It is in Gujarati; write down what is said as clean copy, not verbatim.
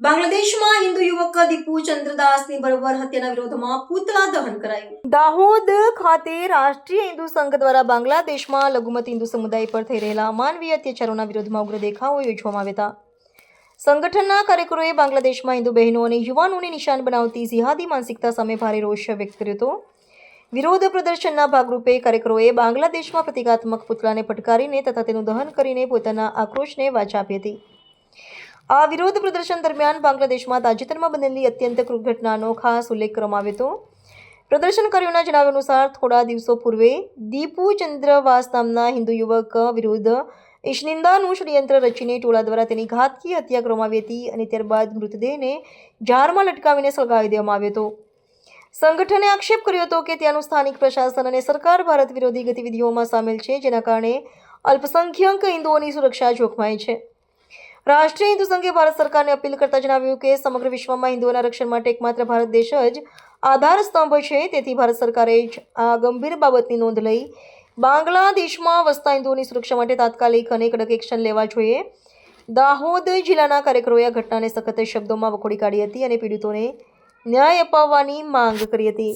બાંગ્લાદેશમાં હિન્દુ યુવક દીપુ ચંદ્રદાસની બર્બર હત્યાના વિરોધમાં પૂતળા દહન કરાયું। દાહોદ ખાતે રાષ્ટ્રીય હિન્દુ સંઘ દ્વારા બાંગ્લાદેશમાં લઘુમતી હિન્દુ સમુદાય પર થઈ રહેલા અમાનવીય અત્યાચારોના વિરોધમાં ઉગ્ર દેખાવો યોજવામાં આવ્યા હતા। સંગઠનના કાર્યકરોએ બાંગ્લાદેશમાં હિન્દુ બહેનો અને યુવાનોને નિશાન બનાવતી જિહાદી માનસિકતા સામે ભારે રોષ વ્યક્ત કર્યો હતો। વિરોધ પ્રદર્શનના ભાગરૂપે કાર્યકરોએ બાંગ્લાદેશમાં પ્રતિકાત્મક પુતળાને ફટકારીને તથા તેનું દહન કરીને પોતાના આક્રોશને વાચા આપી હતી। આ વિરોધ પ્રદર્શન દરમિયાન બાંગ્લાદેશમાં તાજેતરમાં બનેલી અત્યંત ક્રૂર ઘટનાનો ખાસ ઉલ્લેખ કરવામાં આવ્યો હતો। પ્રદર્શનકારીઓના જણાવ્યા અનુસાર થોડા દિવસો પૂર્વે દીપુ ચંદ્રવાસ નામના હિન્દુ યુવક વિરુદ્ધ ઇશનિંદાનું ષડયંત્ર રચીને ટોળા દ્વારા તેની ઘાતકી હત્યા કરવામાં આવી હતી અને ત્યારબાદ મૃતદેહને જારમાં લટકાવીને સળગાવી દેવામાં આવ્યો હતો। સંગઠને આક્ષેપ કર્યો હતો કે ત્યાંનું સ્થાનિક પ્રશાસન અને સરકાર ભારત વિરોધી ગતિવિધિઓમાં સામેલ છે, જેના કારણે અલ્પસંખ્યક હિન્દુઓની સુરક્ષા જોખમાય છે। રાષ્ટ્રીય હિન્દુ સંઘે ભારત સરકારને અપીલ કરતા જણાવ્યું કે સમગ્ર વિશ્વમાં હિન્દુઓના રક્ષણ માટે એકમાત્ર ભારત દેશ જ આધાર સ્તંભ છે। તેથી ભારત સરકારે જ આ ગંભીર બાબતની નોંધ લઈ બાંગ્લાદેશમાં વસતા હિન્દુઓની સુરક્ષા માટે તાત્કાલિક અને કડક એક્શન લેવા જોઈએ। દાહોદ જિલ્લાના કાર્યકરોએ આ ઘટનાને સખત શબ્દોમાં વખોડી કાઢી હતી અને પીડિતોને ન્યાય અપાવવાની માંગ કરી હતી।